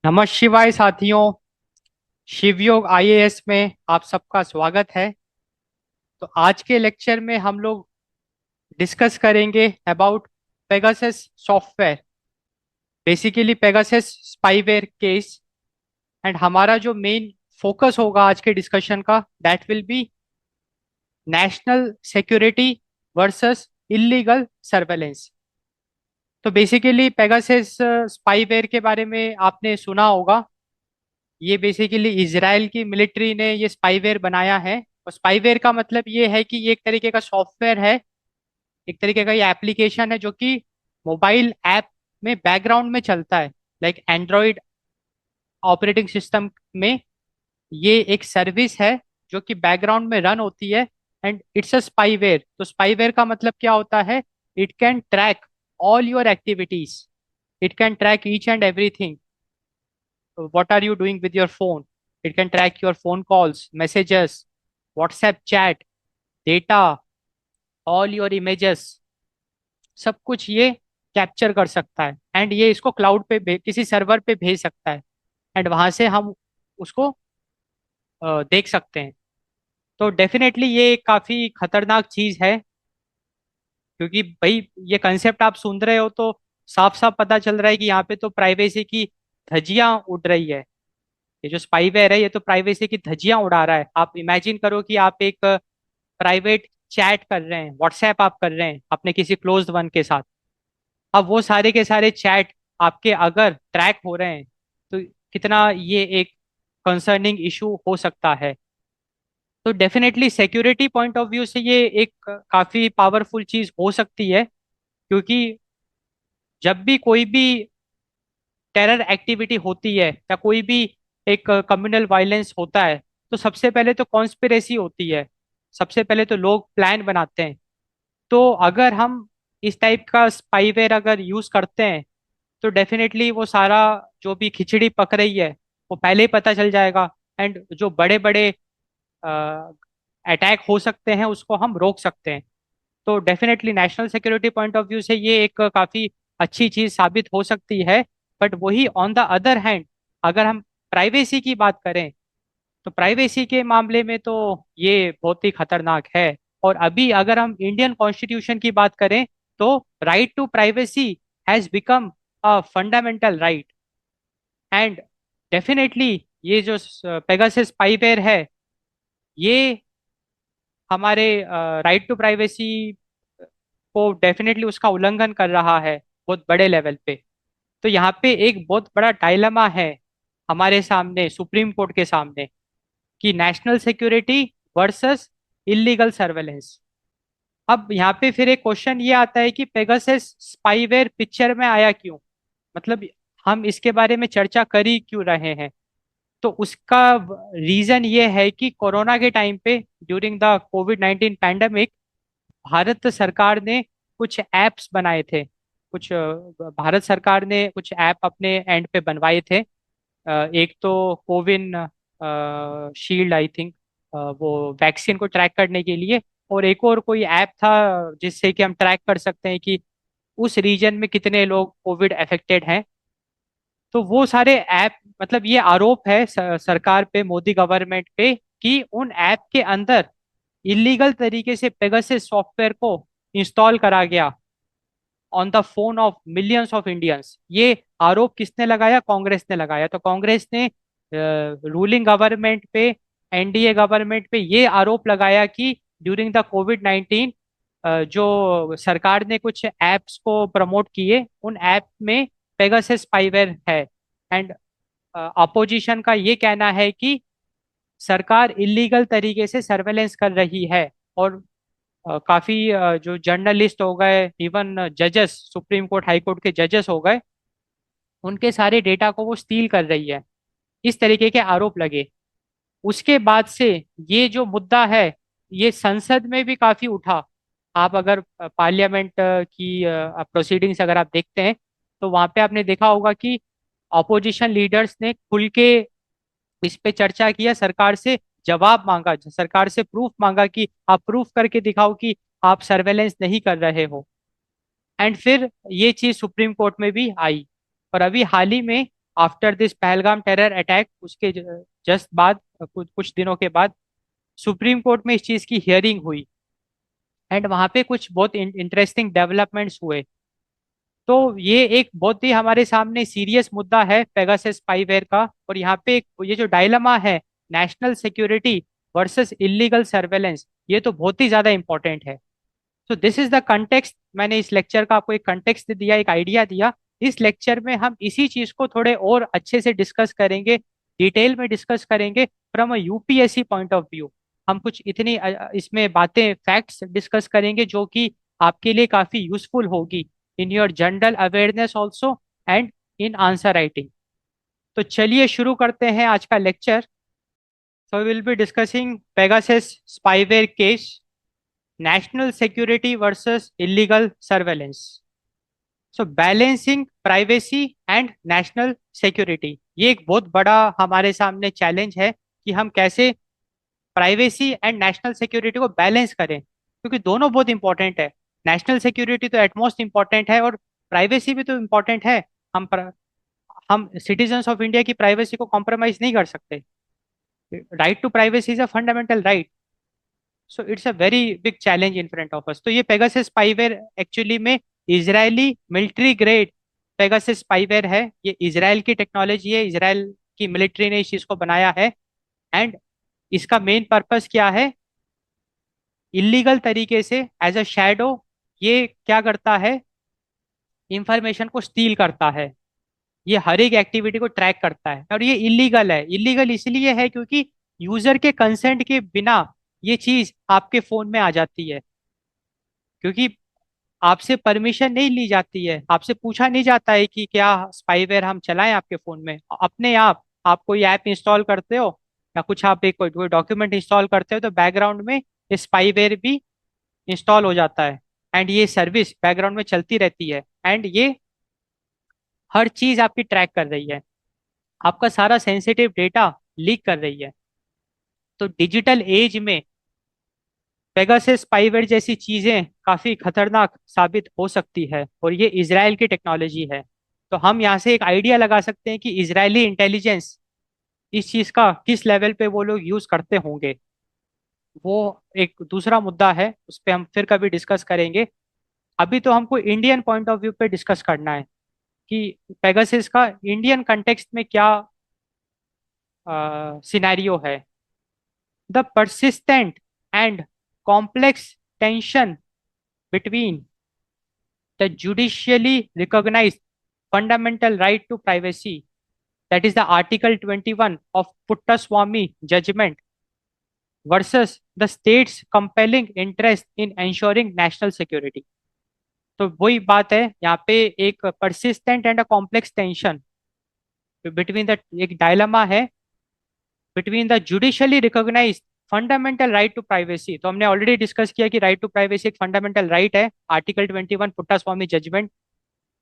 नमः शिवाय साथियों। शिवयोग आईएएस में आप सबका स्वागत है। तो आज के लेक्चर में हम लोग डिस्कस करेंगे about Pegasus software, basically Pegasus spyware case. And हमारा जो मेन फोकस होगा आज के डिस्कशन का, that will be national security versus illegal surveillance. तो बेसिकली पेगासस स्पाईवेयर के बारे में आपने सुना होगा। ये बेसिकली इजराइल की मिलिट्री ने ये स्पाईवेयर बनाया है। और स्पाईवेयर का मतलब ये है कि ये एक तरीके का सॉफ्टवेयर है, एक तरीके का ये एप्लीकेशन है जो कि मोबाइल ऐप में बैकग्राउंड में चलता है, लाइक एंड्रॉइड ऑपरेटिंग सिस्टम में। ये एक सर्विस है जो कि बैकग्राउंड में रन होती है। And it's a spyware. तो स्पाईवेयर का मतलब क्या होता है? It can track all your activities, it can track each and everything what are you doing with your phone. It can track your phone calls, messages, WhatsApp chat, data, all your images, सब कुछ ये capture कर सकता है। And ये इसको cloud पे किसी सर्वर पे भेज सकता है। एंड वहां से हम उसको देख सकते हैं। तो डेफिनेटली ये काफी खतरनाक चीज है, क्योंकि भाई ये कंसेप्ट आप सुन रहे हो तो साफ साफ पता चल रहा है कि यहाँ पे तो प्राइवेसी की धज्जियां उड़ रही है। ये जो स्पाईवेयर है ये तो प्राइवेसी की धज्जियां उड़ा रहा है। आप इमेजिन करो कि आप एक प्राइवेट चैट कर रहे हैं, व्हाट्सएप आप कर रहे हैं अपने किसी क्लोज्ड वन के साथ। अब वो सारे के सारे चैट आपके अगर ट्रैक हो रहे हैं तो कितना ये एक कंसर्निंग इशू हो सकता है। तो definitely security point of view से ये एक काफी पावरफुल चीज हो सकती है, क्योंकि जब भी कोई भी टेरर एक्टिविटी होती है या कोई भी एक कम्युनल वायलेंस होता है, तो सबसे पहले तो कॉन्स्पिरेसी होती है। सबसे पहले तो लोग प्लान बनाते हैं। तो अगर हम इस टाइप का स्पाईवेयर अगर यूज करते हैं तो डेफिनेटली वो सारा जो भी खिचड़ी पक रही है वो पहले ही पता चल जाएगा। एंड जो बड़े बड़े अटैक हो सकते हैं उसको हम रोक सकते हैं। तो definitely national security point of view से ये एक काफी अच्छी चीज साबित हो सकती है। बट वही ऑन द अदर हैंड, अगर हम प्राइवेसी की बात करें तो प्राइवेसी के मामले में तो ये बहुत ही खतरनाक है। और अभी अगर हम इंडियन कॉन्स्टिट्यूशन की बात करें तो right to privacy has become a fundamental right. And definitely ये जो पेगासस स्पाईवेयर है ये हमारे राइट टू प्राइवेसी को डेफिनेटली उसका उल्लंघन कर रहा है बहुत बड़े लेवल पे। तो यहाँ पे एक बहुत बड़ा डायलेमा है हमारे सामने, सुप्रीम कोर्ट के सामने, कि national security versus illegal surveillance. अब यहाँ पे फिर एक क्वेश्चन ये आता है कि पेगासस स्पाईवेयर पिक्चर में आया क्यों? मतलब हम इसके बारे में चर्चा कर ही क्यों रहे हैं? तो उसका रीजन ये है कि कोरोना के टाइम पे, during the Covid 19 pandemic, Bharat सरकार ने कुछ एप्स बनाए थे। कुछ भारत सरकार ने कुछ ऐप अपने एंड पे बनवाए थे। एक तो कोविन शील्ड आई थिंक, वो वैक्सीन को ट्रैक करने के लिए। और एक और कोई ऐप था जिससे कि हम ट्रैक कर सकते हैं कि उस रीजन में कितने लोग कोविड अफेक्टेड हैं। तो वो सारे ऐप, मतलब ये आरोप है सरकार पे, मोदी गवर्नमेंट पे, कि उन ऐप के अंदर इलीगल तरीके से पेगासस सॉफ्टवेयर को इंस्टॉल करा गया on the phone of millions of Indians. ये आरोप किसने लगाया? कांग्रेस ने लगाया। तो कांग्रेस ने रूलिंग गवर्नमेंट पे, एनडीए गवर्नमेंट पे ये आरोप लगाया कि ड्यूरिंग द कोविड 19 जो सरकार ने कुछ एप्स को प्रमोट किए, उन ऐप में पेगासस स्पाईवेयर है। एंड अपोजिशन का ये कहना है कि सरकार इलीगल तरीके से सर्वेलेंस कर रही है। और काफी जो जर्नलिस्ट हो गए, इवन जजेस, सुप्रीम कोर्ट हाई कोर्ट के जजेस हो गए, उनके सारे डेटा को वो स्टील कर रही है। इस तरीके के आरोप लगे। उसके बाद से ये जो मुद्दा है ये संसद में भी काफी उठा। आप अगर पार्लियामेंट की प्रोसीडिंग्स अगर आप देखते हैं तो वहां पे आपने देखा होगा कि ऑपोजिशन लीडर्स ने खुल के इस पे चर्चा किया, सरकार से जवाब मांगा, सरकार से प्रूफ मांगा कि आप प्रूफ करके दिखाओ कि आप सर्वेलेंस नहीं कर रहे हो। एंड फिर ये चीज सुप्रीम कोर्ट में भी आई। और अभी हाल ही में after this Pahalgam terror attack, उसके जस्ट बाद, कुछ कुछ दिनों के बाद सुप्रीम कोर्ट में इस चीज की हियरिंग हुई। एंड वहां पे कुछ बहुत इंटरेस्टिंग डेवलपमेंट्स हुए। तो ये एक बहुत ही हमारे सामने सीरियस मुद्दा है पेगासस स्पाईवेयर का। और यहाँ पे ये जो डायलमा है, national security versus illegal surveillance, ये तो बहुत ही ज्यादा इंपॉर्टेंट है। तो दिस इज द कंटेक्स्ट। मैंने इस लेक्चर का आपको एक कंटेक्स्ट दिया, एक आइडिया दिया। इस लेक्चर में हम इसी चीज को थोड़े और अच्छे से डिस्कस करेंगे, डिटेल में डिस्कस करेंगे from a UPSC point of view. हम कुछ इतनी इसमें बातें, फैक्ट्स डिस्कस करेंगे जो कि आपके लिए काफी यूजफुल होगी in your general awareness also and in answer writing. तो चलिए शुरू करते हैं आज का lecture. So we will be discussing Pegasus spyware case, national security versus illegal surveillance. So balancing privacy and national security, ये एक बहुत बड़ा हमारे सामने चैलेंज है कि हम कैसे प्राइवेसी एंड नेशनल सिक्योरिटी को बैलेंस करें, क्योंकि दोनों बहुत इंपॉर्टेंट है। नेशनल सिक्योरिटी तो एटमोस्ट इंपॉर्टेंट है और प्राइवेसी भी तो इम्पोर्टेंट है। हम हम सिटीजन्स ऑफ इंडिया की प्राइवेसी को कॉम्प्रोमाइज नहीं कर सकते। Right to privacy is a fundamental right. So it's a very big challenge in front of us. तो ये पेगासस स्पाईवेयर एक्चुअली में Israeli military grade Pegasus spyware है। ये इजराइल की टेक्नोलॉजी है, इजराइल की मिलिट्री ने इस चीज को बनाया है। एंड इसका मेन पर्पस क्या है? इलीगल तरीके से एज अ शैडो ये क्या करता है? इंफॉर्मेशन को स्टील करता है। ये हर एक एक्टिविटी को ट्रैक करता है और ये इलीगल है। इलीगल इसलिए है क्योंकि यूजर के कंसेंट के बिना ये चीज आपके फोन में आ जाती है। क्योंकि आपसे परमिशन नहीं ली जाती है, आपसे पूछा नहीं जाता है कि क्या स्पाईवेयर हम चलाएं आपके फोन में। अपने आप कोई ऐप इंस्टॉल करते हो या कुछ आप एक कोई डॉक्यूमेंट इंस्टॉल करते हो तो बैकग्राउंड में ये स्पाईवेयर भी इंस्टॉल हो जाता है। एंड ये सर्विस बैकग्राउंड में चलती रहती है एंड ये हर चीज आपकी ट्रैक कर रही है, आपका सारा सेंसिटिव डेटा लीक कर रही है। तो डिजिटल एज में पेगासस स्पाईवेयर जैसी चीजें काफी खतरनाक साबित हो सकती है और ये इजराइल की टेक्नोलॉजी है। तो हम यहाँ से एक आइडिया लगा सकते हैं कि इजरायली इंटेलिजेंस इस चीज का किस लेवल पे वो लोग यूज करते होंगे। वो एक दूसरा मुद्दा है, उस पर हम फिर कभी डिस्कस करेंगे। अभी तो हमको इंडियन पॉइंट ऑफ व्यू पे डिस्कस करना है कि पेगासस का इंडियन कंटेक्स्ट में क्या सिनेरियो है। The persistent and complex tension between the judicially recognized fundamental right to privacy, that is the Article 21 of Puttaswamy judgment, versus the state's compelling interest in ensuring national security। तो वही बात है यहाँ पे, एक persistent and a complex tension between the, एक dilemma है between the judicially recognise fundamental right to privacy. तो हमने ऑलरेडी डिस्कस किया कि राइट टू प्राइवेसी एक फंडामेंटल राइट है। आर्टिकल 21 पुट्टास्वामी जजमेंट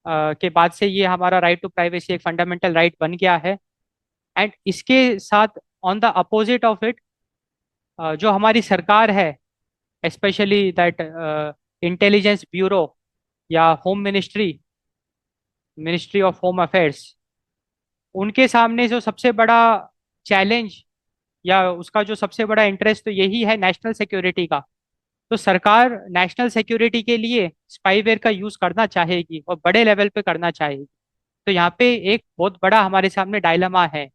के बाद से ये हमारा राइट टू प्राइवेसी एक फंडामेंटल राइट बन गया है। एंड इसके साथ on the opposite of it जो हमारी सरकार है, स्पेशली दैट इंटेलिजेंस ब्यूरो या home ministry, ministry of home affairs, उनके सामने जो सबसे बड़ा चैलेंज या उसका जो सबसे बड़ा इंटरेस्ट तो यही है नेशनल सिक्योरिटी का। तो सरकार नेशनल सिक्योरिटी के लिए स्पाईवेयर का यूज करना चाहेगी और बड़े लेवल पे करना चाहेगी। तो यहाँ पे एक बहुत बड़ा हमारे सामने डायलमा है,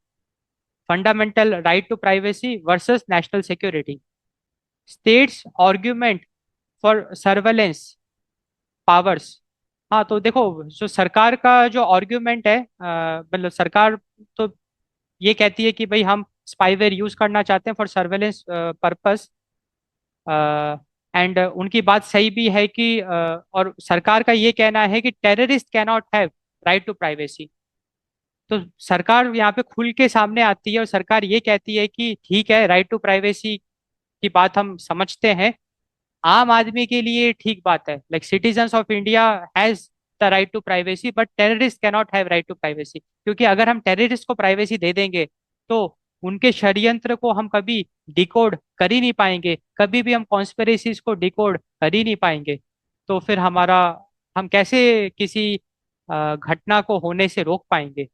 fundamental right to privacy versus national security. State's argument for surveillance powers. हाँ तो देखो, जो सरकार का जो आर्ग्यूमेंट है, मतलब सरकार तो ये कहती है कि भाई हम स्पाईवेयर यूज करना चाहते हैं फॉर सर्वेलेंस पर्पस। एंड उनकी बात सही भी है कि और सरकार का ये कहना है कि terrorist can not have right to privacy. तो सरकार यहाँ पे खुल के सामने आती है और सरकार ये कहती है कि ठीक है, राइट टू प्राइवेसी की बात हम समझते हैं, आम आदमी के लिए ठीक बात है, like citizens of India has the right to privacy but terrorist can not have right to privacy. क्योंकि अगर हम टेररिस्ट को प्राइवेसी दे देंगे तो उनके षड्यंत्र को हम कभी डिकोड कर ही नहीं पाएंगे, कभी भी हम कॉन्स्पिरेसीज को डिकोड कर ही नहीं पाएंगे। तो फिर हमारा, हम कैसे किसी घटना को होने से रोक पाएंगे।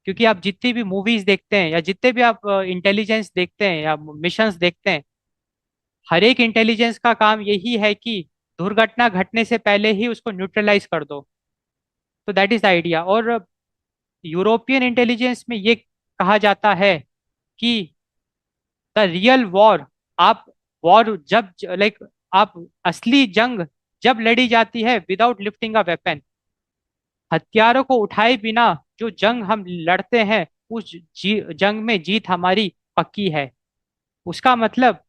क्योंकि आप जितनी भी मूवीज देखते हैं या जितने भी आप इंटेलिजेंस देखते हैं या मिशंस देखते हैं, हर एक इंटेलिजेंस का काम यही है कि दुर्घटना घटने से पहले ही उसको न्यूट्रलाइज कर दो। तो दैट इज द आइडिया। और यूरोपियन इंटेलिजेंस में ये कहा जाता है कि द रियल वॉर, आप वॉर जब लाइक आप असली जंग जब लड़ी जाती है विदाउट लिफ्टिंग अ वेपन, हथियारों को उठाए बिना जो जंग हम लड़ते हैं, उस जंग में जीत हमारी पक्की है। उसका मतलब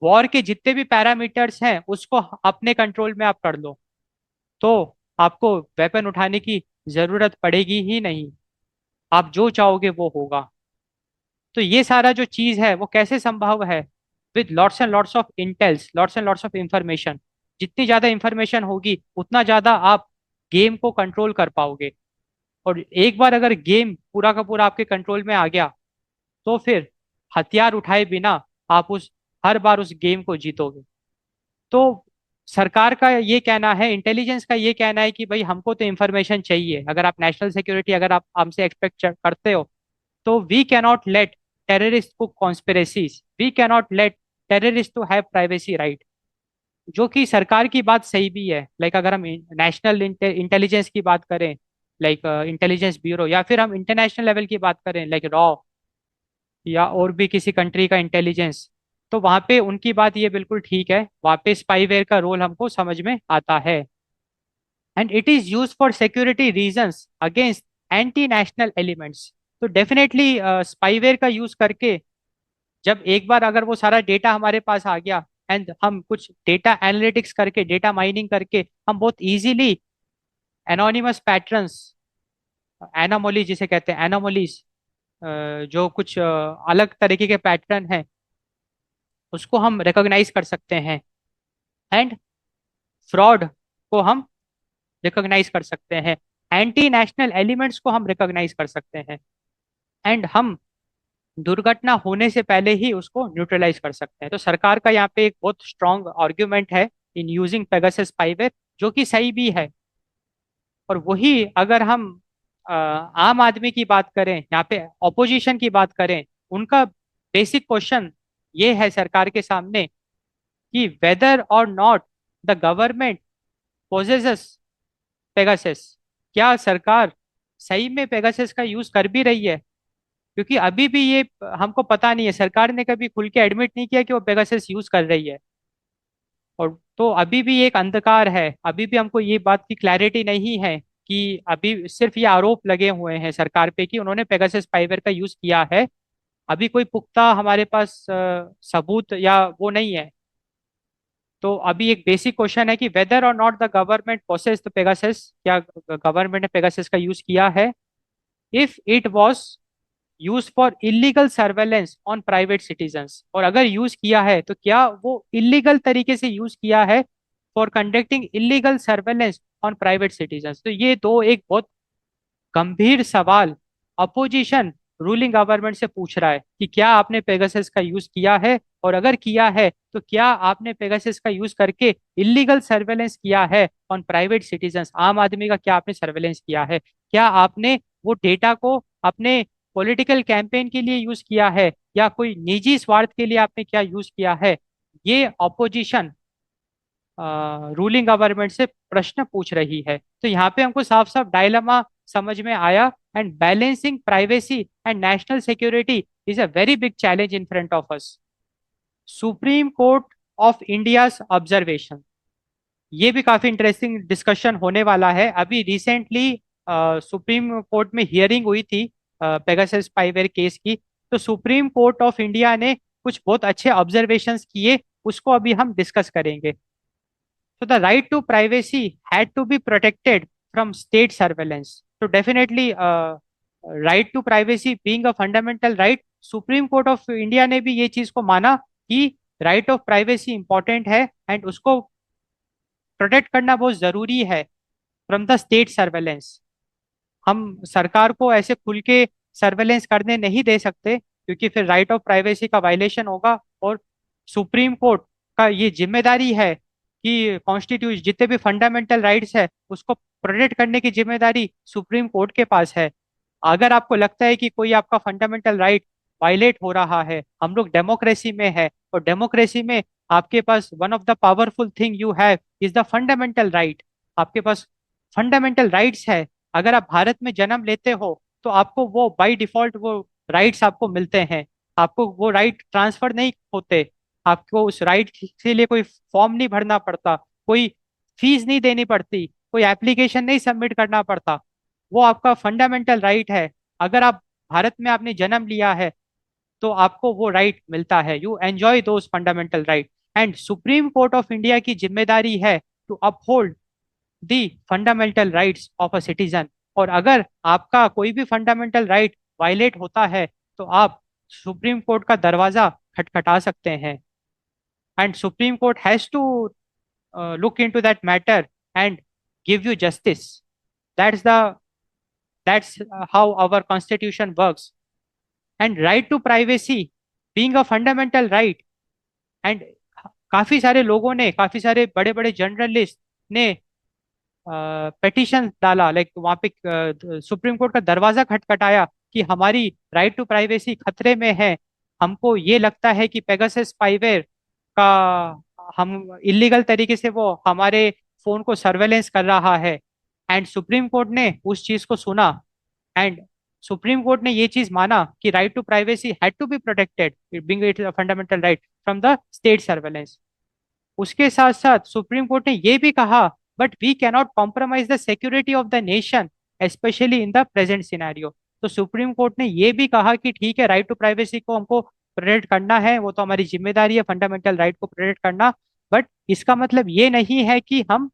वॉर के जितने भी पैरामीटर्स हैं उसको अपने कंट्रोल में आप कर लो, तो आपको वेपन उठाने की जरूरत पड़ेगी ही नहीं। आप जो चाहोगे वो होगा। तो ये सारा जो चीज है वो कैसे संभव है? With lots and lots of entails, lots and lots of information. जितनी ज्यादा इंफॉर्मेशन होगी उतना ज्यादा आप गेम को कंट्रोल कर पाओगे। और एक बार अगर गेम पूरा का पूरा आपके कंट्रोल में आ गया, तो फिर हथियार उठाए बिना आप उस हर बार उस गेम को जीतोगे। तो सरकार का ये कहना है, इंटेलिजेंस का ये कहना है कि भाई हमको तो इंफॉर्मेशन चाहिए। अगर आप नेशनल सिक्योरिटी अगर आप हमसे एक्सपेक्ट करते हो, तो वी कैनॉट लेट टेररिस्ट को conspiracies, we cannot let terrorist to have privacy right. जो कि सरकार की बात सही भी है। लाइक अगर हम नेशनल इंटेलिजेंस की बात करें, लाइक इंटेलिजेंस ब्यूरो, या फिर हम इंटरनेशनल लेवल की बात करें लाइक रॉ, या और भी किसी कंट्री का इंटेलिजेंस, तो वहां पे उनकी बात ये बिल्कुल ठीक है। वहां पे स्पाईवेयर का रोल हमको समझ में आता है। And it is use for security reasons against anti national elements. तो डेफिनेटली स्पाईवेयर का यूज करके, जब एक बार अगर वो सारा डेटा हमारे पास आ गया, एंड हम कुछ डेटा एनालिटिक्स करके, डेटा माइनिंग करके, हम बहुत इजीली एनोनिमस पैटर्न्स, एनामोली जिसे कहते हैं, एनामोलीज, जो कुछ अलग तरीके के पैटर्न हैं उसको हम रिकॉग्नाइज कर सकते हैं। एंड फ्रॉड को हम रिकॉग्नाइज कर सकते हैं। एंटी नेशनल एलिमेंट्स को हम रिकॉग्नाइज कर सकते हैं। एंड हम दुर्घटना होने से पहले ही उसको न्यूट्रलाइज कर सकते हैं। तो सरकार का यहाँ पे एक बहुत स्ट्रॉन्ग आर्ग्यूमेंट है इन यूजिंग पेगासस स्पाईवेयर, जो कि सही भी है। और वही अगर हम आम आदमी की बात करें, यहाँ पे ऑपोजिशन की बात करें, उनका बेसिक क्वेश्चन ये है सरकार के सामने कि वेदर और not the government possesses Pegasus. क्या सरकार सही में पेगासस का यूज कर भी रही है? क्योंकि अभी भी ये हमको पता नहीं है, सरकार ने कभी खुल के एडमिट नहीं किया कि वो पेगासस यूज कर रही है। और तो अभी भी एक अंधकार है, अभी भी हमको ये बात की क्लैरिटी नहीं है कि अभी सिर्फ ये आरोप लगे हुए हैं सरकार पे कि उन्होंने पेगासस स्पाईवेयर का यूज किया है। अभी कोई पुख्ता हमारे पास सबूत या वो नहीं है। तो अभी एक बेसिक क्वेश्चन है कि वेदर और not the government possess the Pegasus, क्या गवर्नमेंट ने पेगासस का यूज किया है? If it was use for illegal surveillance on private citizens, और अगर यूज किया है तो क्या वो इलीगल तरीके से यूज किया है for conducting illegal surveillance on private citizens? तो ये दो एक बहुत गंभीर सवाल अपोजिशन रूलिंग गवर्नमेंट से पूछ रहा है कि क्या आपने पेगासस का यूज किया है, और अगर किया है तो क्या आपने पेगासस का यूज करके इलीगल सर्वेलेंस किया है ऑन प्राइवेट सिटीजन्स? आम आदमी का क्या आपने सर्वेलेंस किया है? क्या आपने वो डेटा को अपने पॉलिटिकल कैंपेन के लिए यूज किया है, या कोई निजी स्वार्थ के लिए आपने क्या यूज किया है? ये ऑपोजिशन रूलिंग गवर्नमेंट से प्रश्न पूछ रही है। तो यहाँ पे हमको साफ साफ डायलेमा समझ में आया। And balancing privacy and national security is a very big challenge in front of us. Supreme court of India observation, ये भी काफी इंटरेस्टिंग डिस्कशन होने वाला है। अभी रिसेंटली सुप्रीम कोर्ट में हियरिंग हुई थी पेगासस स्पाईवेयर केस की। तो सुप्रीम कोर्ट ऑफ इंडिया ने कुछ बहुत अच्छे ऑब्जर्वेशंस किए, उसको अभी हम डिस्कस करेंगे। So the right to privacy had to be protected from state surveillance. So definitely, right to privacy being a fundamental right, supreme court of India ने भी ये चीज को माना कि राइट ऑफ प्राइवेसी इंपॉर्टेंट है, एंड उसको प्रोटेक्ट करना बहुत जरूरी है फ्रॉम द स्टेट सर्वेलेंस। हम सरकार को ऐसे खुल के सर्वेलेंस करने नहीं दे सकते, क्योंकि फिर राइट ऑफ प्राइवेसी का वायलेशन होगा। और सुप्रीम कोर्ट का ये जिम्मेदारी है कि कॉन्स्टिट्यूशन जितने भी फंडामेंटल राइट्स है उसको प्रोटेक्ट करने की जिम्मेदारी सुप्रीम कोर्ट के पास है। अगर आपको लगता है कि कोई आपका फंडामेंटल राइट वायलेट हो रहा है, हम लोग डेमोक्रेसी में है, और डेमोक्रेसी में आपके पास one of the powerful thing you have is the fundamental right. आपके पास फंडामेंटल राइट्स है। अगर आप भारत में जन्म लेते हो तो आपको वो बाय डिफॉल्ट वो राइट्स आपको मिलते हैं। आपको वो राइट ट्रांसफर नहीं होते। आपको उस राइट के लिए कोई फॉर्म नहीं भरना पड़ता, कोई फीस नहीं देनी पड़ती, कोई एप्लीकेशन नहीं सबमिट करना पड़ता। वो आपका फंडामेंटल राइट है। अगर आप भारत में आपने जन्म लिया है तो आपको वो राइट मिलता है। You enjoy those fundamental right. And supreme court of India की जिम्मेदारी है to uphold the fundamental rights of a citizen. और अगर आपका कोई भी फंडामेंटल राइट वायलेट होता है तो आप सुप्रीम कोर्ट का दरवाजा खटखटा सकते हैं। And supreme court has to look into that matter and give you justice. That's the that's how our constitution works. And right to privacy being a fundamental right, and काफी सारे लोगों ने, काफी सारे बड़े बड़े जर्नलिस्ट ने पेटिशन डाला, लाइक वहां पे सुप्रीम कोर्ट का दरवाजा खटखटाया कि हमारी राइट टू प्राइवेसी खतरे में है। हमको ये लगता है कि पेगासस स्पाईवेयर का हम इलीगल तरीके से वो हमारे फोन को सर्वेलेंस कर रहा है। एंड सुप्रीम कोर्ट ने उस चीज को सुना। एंड सुप्रीम कोर्ट ने ये चीज माना कि right to privacy had to be protected, being it fundamental right from the state surveillance. उसके साथ साथ सुप्रीम कोर्ट ने यह भी कहा, but we cannot compromise the security of the nation specially in the present scenario. तो supreme court ने यह भी कहा कि ठीक है, राइट टू प्राइवेसी को हमको प्रोटेक्ट करना है, वो तो हमारी जिम्मेदारी है फंडामेंटल राइट को प्रोटेक्ट करना। बट इसका मतलब ये नहीं है कि हम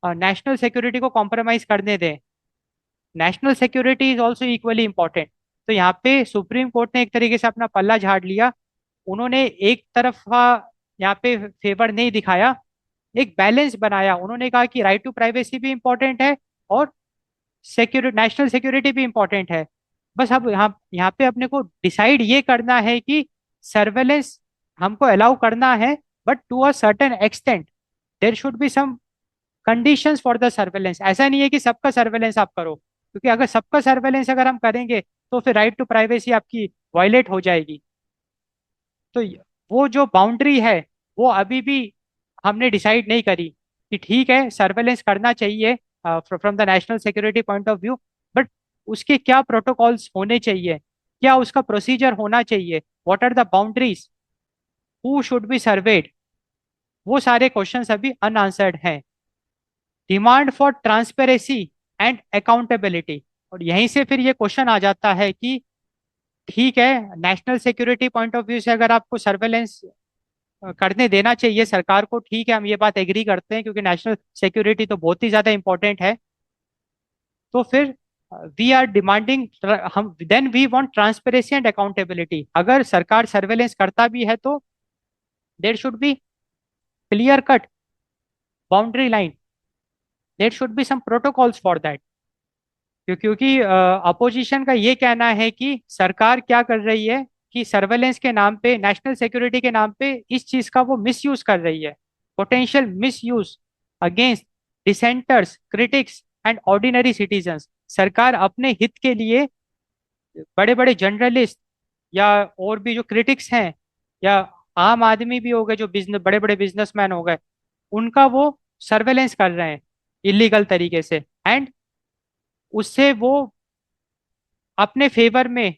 नेशनल सिक्योरिटी को कॉम्प्रोमाइज करने दें। National security is also equally important. तो यहाँ पे सुप्रीम कोर्ट ने एक तरीके से अपना पल्ला झाड़ लिया। उन्होंने एक तरफा यहाँ पे फेवर नहीं दिखाया, एक बैलेंस बनाया। उन्होंने कहा कि राइट टू प्राइवेसी भी इंपॉर्टेंट है और सिक्योरिटी, नेशनल सिक्योरिटी भी इंपॉर्टेंट है। बस अब यहाँ यहाँ पे अपने को डिसाइड ये करना है कि सर्वेलेंस हमको अलाउ करना है, but to a certain extent. There should be some conditions for the surveillance. ऐसा नहीं है कि सबका सर्वेलेंस आप करो, क्योंकि अगर सबका सर्वेलेंस अगर हम करेंगे तो फिर राइट टू प्राइवेसी आपकी वायलेट हो जाएगी। तो वो जो बाउंड्री है वो अभी भी हमने डिसाइड नहीं करी कि ठीक है सर्वेलेंस करना चाहिए from the national security point of view, but उसके क्या प्रोटोकॉल्स होने चाहिए, क्या उसका प्रोसीजर होना चाहिए, what are the boundaries, who should be surveyed, वो सारे क्वेश्चंस अभी अनआंसर्ड हैं। Demand for transparency and accountability. और यहीं से फिर ये क्वेश्चन आ जाता है कि ठीक है, national security point of view से अगर आपको सर्वेलेंस करने देना चाहिए सरकार को, ठीक है, हम ये बात एग्री करते हैं, क्योंकि नेशनल सिक्योरिटी तो बहुत ही ज्यादा इंपॉर्टेंट है। तो फिर वी आर डिमांडिंग, हम then we want transparency and accountability. अगर सरकार सर्वेलेंस करता भी है तो there should be clear cut boundary line, there should be some protocols for that. क्योंकि अपोजिशन का ये कहना है कि सरकार क्या कर रही है कि सर्वेलेंस के नाम पे, नेशनल सिक्योरिटी के नाम पे इस चीज का वो मिसयूज कर रही है, potential misuse against dissenters, critics and ordinary citizens. सरकार अपने हित के लिए बड़े बड़े जर्नलिस्ट या और भी जो क्रिटिक्स हैं, या आम आदमी भी हो गए, जो बिजनेस, बड़े बड़े बिजनेसमैन हो गए, उनका वो सर्वेलेंस कर रहे हैं इलीगल तरीके से। एंड उससे वो अपने फेवर में,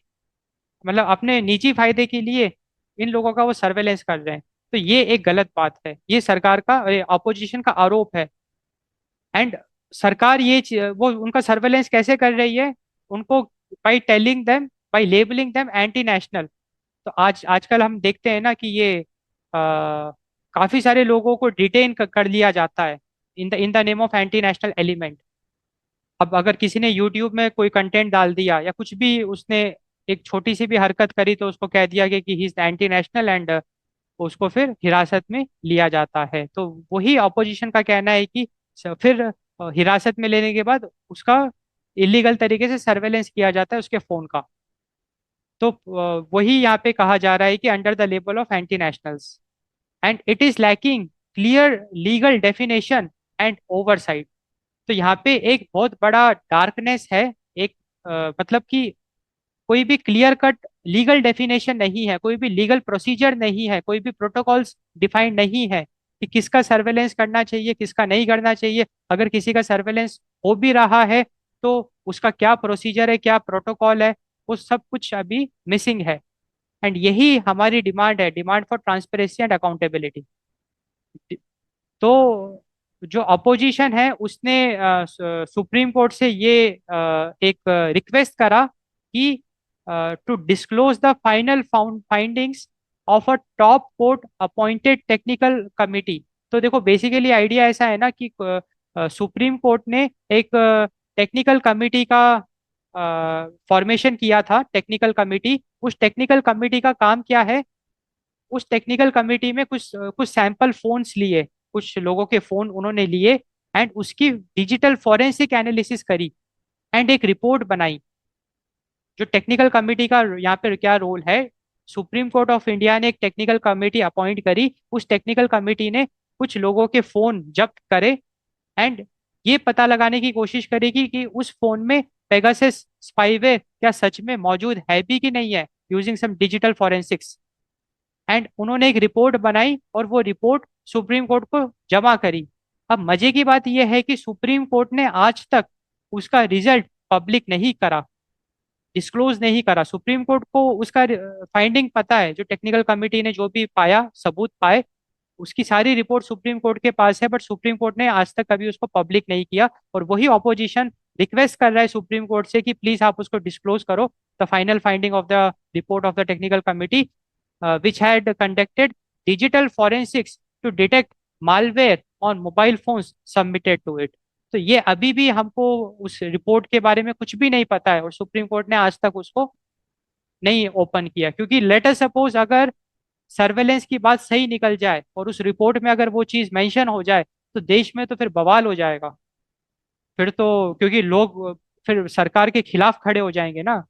मतलब अपने निजी फायदे के लिए इन लोगों का वो सर्वेलेंस कर रहे हैं। तो ये एक गलत बात है, ये सरकार का, अपोजिशन का आरोप है। एंड सरकार वो उनका सर्वेलेंस कैसे कर रही है, उनको by telling them, by labelling them anti national. तो आजकल हम देखते हैं ना कि ये काफी सारे लोगों को डिटेन कर लिया जाता है in the name of anti national element. अब अगर किसी ने यूट्यूब में कोई कंटेंट डाल दिया या कुछ भी उसने एक छोटी सी भी हरकत करी तो उसको कह दिया गया कि he is anti national, and उसको फिर हिरासत में लिया जाता है। तो वही ऑपोजिशन का कहना है कि फिर हिरासत में लेने के बाद उसका इलीगल तरीके से सर्वेलेंस किया जाता है उसके फोन का। तो वही यहाँ पे कहा जा रहा है कि under the label of anti nationals, and it is lacking clear legal definition and oversight. तो यहाँ पे एक बहुत बड़ा डार्कनेस है, एक मतलब कि कोई भी क्लियर कट लीगल डेफिनेशन नहीं है, कोई भी लीगल प्रोसीजर नहीं है, कोई भी प्रोटोकॉल्स डिफाइंड नहीं है कि किसका सर्वेलेंस करना चाहिए किसका नहीं करना चाहिए। अगर किसी का सर्वेलेंस हो भी रहा है तो उसका क्या प्रोसीजर है, क्या प्रोटोकॉल है, वो सब कुछ अभी मिसिंग है। एंड यही हमारी डिमांड है, demand for transparency and accountability. तो जो अपोजिशन है उसने सुप्रीम कोर्ट से ये एक रिक्वेस्ट करा कि to disclose the final findings of a top court appointed technical committee. तो देखो बेसिकली आइडिया ऐसा है ना कि सुप्रीम कोर्ट ने एक टेक्निकल कमिटी का फॉर्मेशन किया था, टेक्निकल कमिटी। उस टेक्निकल कमिटी का काम क्या है? उस टेक्निकल कमिटी में कुछ सैंपल फोन्स लिए, कुछ लोगों के फोन उन्होंने लिए एंड उसकी डिजिटल फॉरेंसिक एनालिसिस करी एंड एक रिपोर्ट बनाई। जो टेक्निकल कमिटी का यहाँ पे क्या रोल है, सुप्रीम कोर्ट ऑफ इंडिया ने एक टेक्निकल कमिटी अपॉइंट करी, उस टेक्निकल कमिटी ने कुछ लोगों के फोन जब्त करे एंड ये पता लगाने की कोशिश करेगी कि उस फोन में पेगासस स्पाईवेयर क्या सच में मौजूद है भी कि नहीं है, using some digital forensics. And उन्होंने एक रिपोर्ट बनाई और वो रिपोर्ट सुप्रीम कोर्ट को जमा करी। अब मजे की बात यह है कि सुप्रीम कोर्ट ने आज तक उसका रिजल्ट पब्लिक नहीं करा, डिस्क्लोज नहीं करा। सुप्रीम कोर्ट को उसका फाइंडिंग पता है, जो टेक्निकल कमिटी ने जो भी पाया, सबूत पाए, उसकी सारी रिपोर्ट सुप्रीम कोर्ट के पास है, बट सुप्रीम कोर्ट ने आज तक कभी उसको पब्लिक नहीं किया। और वही ऑपोजिशन रिक्वेस्ट कर रहा है सुप्रीम कोर्ट से कि प्लीज आप उसको डिस्क्लोज करो, the final finding of the report of the technical committee which had conducted digital forensics to detect malware on mobile phones submitted to it। तो ये अभी भी हमको उस रिपोर्ट के बारे में कुछ भी नहीं पता है और सुप्रीम कोर्ट ने आज तक उसको नहीं ओपन किया। क्योंकि लेट अस सपोज अगर सर्वेलेंस की बात सही निकल जाए और उस रिपोर्ट में अगर वो चीज मेंशन हो जाए तो देश में तो फिर बवाल हो जाएगा। फिर तो क्योंकि लोग फिर सरकार के खिलाफ खड़े हो जाएंगे ना,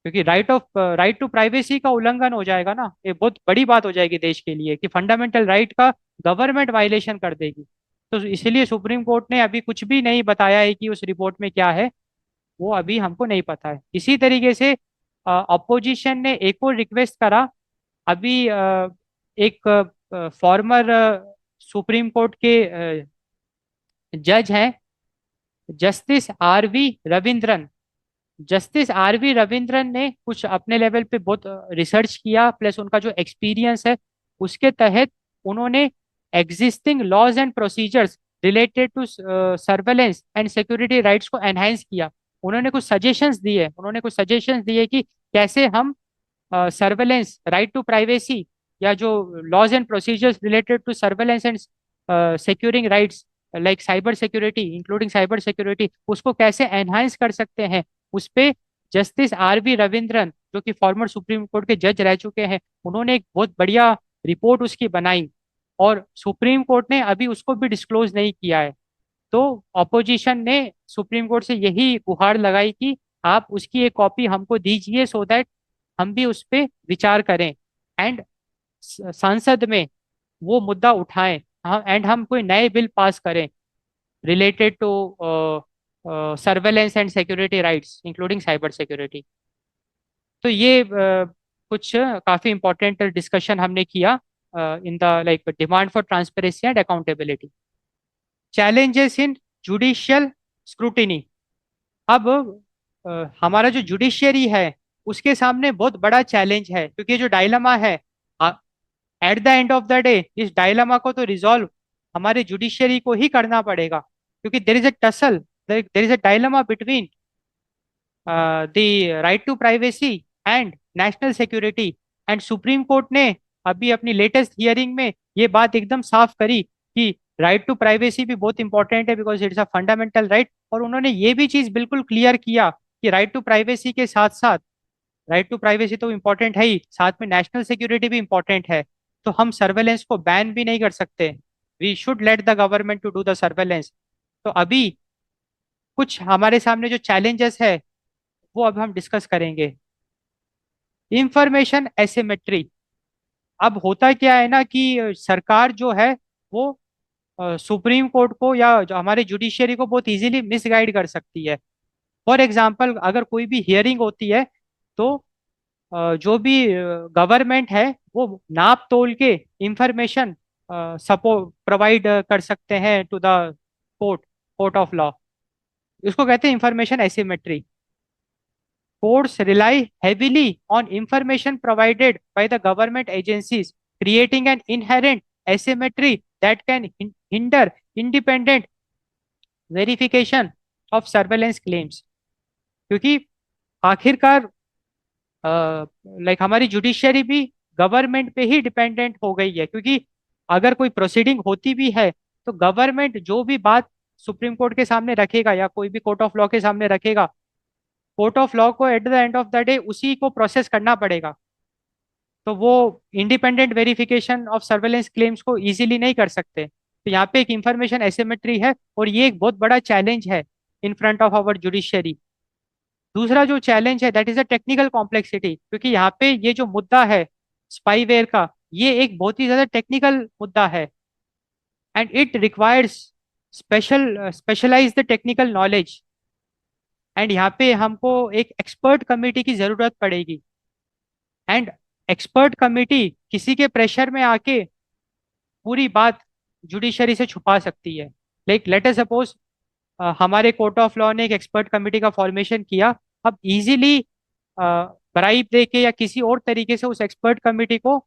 क्योंकि राइट टू प्राइवेसी का उल्लंघन हो जाएगा ना, ये बहुत बड़ी बात हो जाएगी देश के लिए कि फंडामेंटल राइट का गवर्नमेंट वायलेशन कर देगी। तो इसलिए सुप्रीम कोर्ट ने अभी कुछ भी नहीं बताया है कि उस रिपोर्ट में क्या है, वो अभी हमको नहीं पता है। इसी तरीके से अपोजिशन ने एक और रिक्वेस्ट करा। अभी एक फॉर्मर सुप्रीम कोर्ट के जज हैं, justice R V Ravindran. Justice R V Ravindran ने कुछ अपने लेवल पे बहुत रिसर्च किया, प्लस उनका जो एक्सपीरियंस है उसके तहत उन्होंने existing laws and procedures related to surveillance and security rights को एनहांस किया। उन्होंने कुछ सजेशंस दिए कि कैसे हम सर्वेलेंस, राइट टू प्राइवेसी, या जो laws and procedures related to surveillance and securing rights like cyber security, including cyber security, उसको कैसे एनहांस कर सकते हैं। उस पे जस्टिस आर वी रविंद्रन, जो कि फॉर्मर सुप्रीम कोर्ट के जज रह चुके हैं, उन्होंने एक बहुत बढ़िया रिपोर्ट उसकी बनाई और सुप्रीम कोर्ट ने अभी उसको भी डिस्क्लोज नहीं किया है। तो ऑपोजिशन ने सुप्रीम कोर्ट से यही गुहार लगाई कि आप उसकी एक कॉपी हमको दीजिए सो दैट हम भी उस पे विचार करें एंड संसद में वो मुद्दा उठाएं, हम एंड हम कोई नए बिल पास करें related to surveillance and security rights including cyber security. तो ये कुछ काफी इंपॉर्टेंट डिस्कशन हमने किया in the like demand for transparency and accountability, challenges in judicial scrutiny. अब हमारा जो जुडिशियरी है उसके सामने बहुत बड़ा चैलेंज है, क्योंकि ये जो डायलमा है, at the end of the day इस डायलमा को तो रिजॉल्व हमारे जुडिशियरी को ही करना पड़ेगा, क्योंकि there is a tussle, there is a dilemma between the right to privacy and national security. And supreme court ने अभी अपनी लेटेस्ट हियरिंग में ये बात एकदम साफ करी कि राइट टू प्राइवेसी भी बहुत इंपॉर्टेंट है because it's a fundamental right. और उन्होंने ये भी चीज बिल्कुल क्लियर किया कि राइट टू प्राइवेसी के साथ साथ, राइट टू प्राइवेसी तो इंपॉर्टेंट है ही, साथ में नेशनल सिक्योरिटी भी इंपॉर्टेंट है। तो हम सर्वेलेंस को बैन भी नहीं कर सकते, we should let the government to do the surveillance. तो अभी कुछ हमारे सामने जो चैलेंजेस है वो अब हम डिस्कस करेंगे। Information asymmetry. अब होता क्या है ना कि सरकार जो है वो सुप्रीम कोर्ट को या जो हमारे जुडिशियरी को बहुत इजीली मिसगाइड कर सकती है। फॉर एग्जाम्पल अगर कोई भी हियरिंग होती है, तो जो भी गवर्नमेंट है वो नाप तोल के इंफॉर्मेशन सपोर्ट प्रोवाइड कर सकते हैं to the court, court of law. इसको कहते हैं information asymmetry. Courts rely heavily on information provided by the government agencies, creating an inherent asymmetry that can hinder independent verification of surveillance claims। क्योंकि आखिरकार like हमारी judiciary भी government पे ही dependent हो गई है, क्योंकि अगर कोई प्रोसीडिंग होती भी है तो गवर्नमेंट जो भी बात सुप्रीम कोर्ट के सामने रखेगा या कोई भी कोर्ट ऑफ लॉ के सामने रखेगा, कोर्ट ऑफ लॉ को at the end of the day उसी को प्रोसेस करना पड़ेगा। तो वो independent verification of surveillance claims को इजीली नहीं कर सकते। तो यहाँ पे एक इंफॉर्मेशन एसिमेट्री है, और ये एक बहुत बड़ा चैलेंज है in front of our judiciary. दूसरा जो चैलेंज है that is a technical complexity, क्योंकि यहाँ पे ये जो मुद्दा है स्पाईवेयर का, ये एक बहुत ही ज्यादा टेक्निकल मुद्दा है, and it requires specialised technical knowledge. And यहाँ पे हमको एक एक्सपर्ट कमेटी की जरूरत पड़ेगी। एंड एक्सपर्ट कमेटी किसी के प्रेशर में आके पूरी बात जुडिशरी से छुपा सकती है। लाइक लेट अस सपोज हमारे कोर्ट ऑफ लॉ ने एक एक्सपर्ट कमेटी का फॉर्मेशन किया। अब इजीली ब्राइब दे के या किसी और तरीके से उस एक्सपर्ट कमेटी को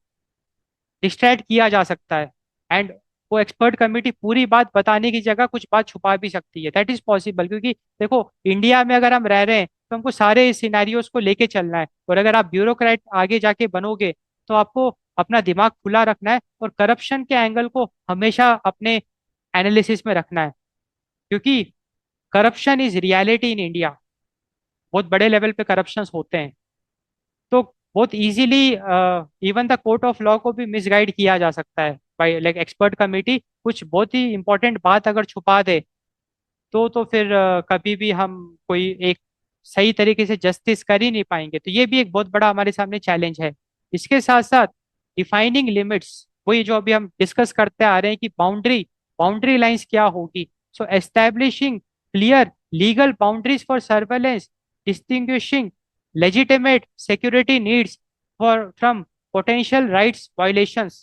डिस्ट्रैक्ट किया जा सकता है, एंड वो एक्सपर्ट कमेटी पूरी बात बताने की जगह कुछ बात छुपा भी सकती है। दैट इज पॉसिबल, क्योंकि देखो इंडिया में अगर हम रह रहे हैं तो हमको सारे सिनेरियोज को लेके चलना है, और अगर आप ब्यूरोक्रेट आगे जाके बनोगे तो आपको अपना दिमाग खुला रखना है और करप्शन के एंगल को हमेशा अपने एनालिसिस में रखना है, क्योंकि corruption is reality in India. बहुत बड़े लेवल पे करप्शन होते हैं। तो बहुत easily even the court of law को भी मिसगाइड किया जा सकता है बाय लाइक एक्सपर्ट कमेटी। कुछ बहुत ही इंपॉर्टेंट बात अगर छुपा दे तो फिर कभी भी हम कोई एक सही तरीके से जस्टिस कर ही नहीं पाएंगे। तो ये भी एक बहुत बड़ा हमारे सामने चैलेंज है। इसके साथ साथ डिफाइनिंग लिमिट्स, वही जो अभी हम डिस्कस करते आ रहे हैं कि बाउंड्री बाउंड्री लाइंस क्या होगी। So establishing clear legal boundaries for surveillance, distinguishing legitimate security needs from potential rights violations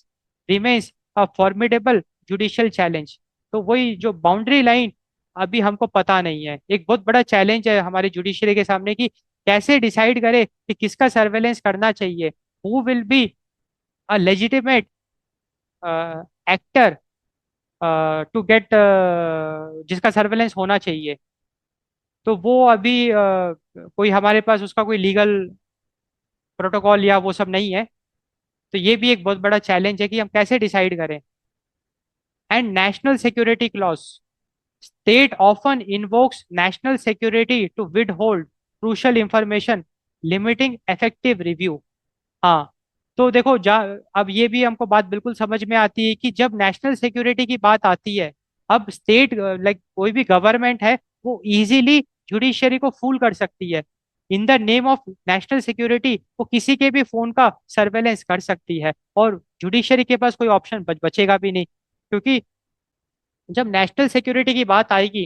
remains a formidable judicial challenge। तो वही जो बाउंड्री लाइन अभी हमको पता नहीं है, एक बहुत बड़ा चैलेंज है हमारे जुडिशरी के सामने कि कैसे डिसाइड करे कि किसका सर्वेलेंस करना चाहिए, who will be a legitimate actor to get जिसका सर्वेलेंस होना चाहिए। तो वो अभी कोई हमारे पास उसका कोई लीगल प्रोटोकॉल या वो सब नहीं है। तो ये भी एक बहुत बड़ा चैलेंज है कि हम कैसे डिसाइड करें। And national security clause, state often invokes national security to withhold crucial information, limiting effective review. हाँ, तो देखो जा अब ये भी हमको बात बिल्कुल समझ में आती है कि जब नेशनल सिक्योरिटी की बात आती है, अब स्टेट लाइक कोई भी गवर्नमेंट है वो इजीली जुडिशरी को फूल कर सकती है। In the name of national security वो किसी के भी फोन का सर्वेलेंस कर सकती है, और जुडिशरी के पास कोई ऑप्शन बचेगा भी नहीं, क्योंकि जब नेशनल सिक्योरिटी की बात आएगी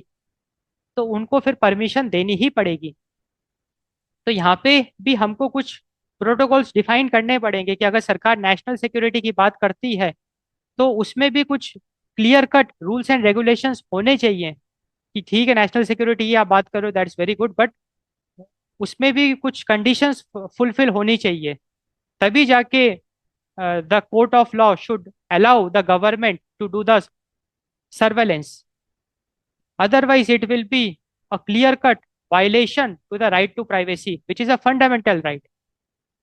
तो उनको फिर परमिशन देनी ही पड़ेगी। तो यहाँ पे भी हमको कुछ प्रोटोकॉल्स डिफाइन करने पड़ेंगे कि अगर सरकार नेशनल सिक्योरिटी की बात करती है तो उसमें भी कुछ clear cut rules and regulations होने चाहिए। कि ठीक है नेशनल सिक्योरिटी की आप बात करो, दैट्स वेरी गुड, बट उसमें भी कुछ कंडीशंस फुलफिल होनी चाहिए। तभी जाके the court of law should allow the government to do the surveillance. Otherwise it will be a clear cut violation to the right to privacy which is a fundamental right.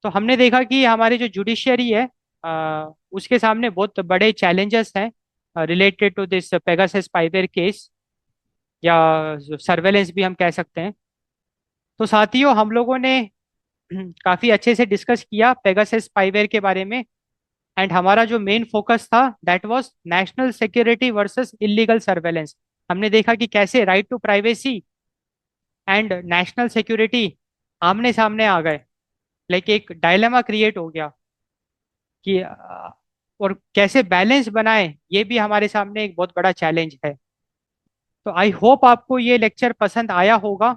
तो हमने देखा कि हमारी जो जुडिशियरी है उसके सामने बहुत बड़े चैलेंजेस हैं related to this Pegasus spyware case, या सर्वेलेंस भी हम कह सकते हैं। तो साथियों हम लोगों ने काफी अच्छे से डिस्कस किया पेगासस स्पाईवेयर के बारे में। एंड हमारा जो मेन फोकस था that was national security versus illegal surveillance. हमने देखा कि कैसे right to privacy and national security आमने सामने आ गए, लाइक एक डायलेमा क्रिएट हो गया कि और कैसे बैलेंस बनाए, ये भी हमारे सामने एक बहुत बड़ा चैलेंज है। तो आई होप आपको ये लेक्चर पसंद आया होगा।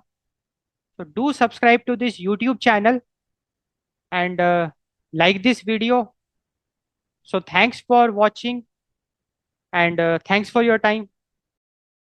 So do subscribe to this YouTube channel and like this video. So thanks for watching and thanks for your time.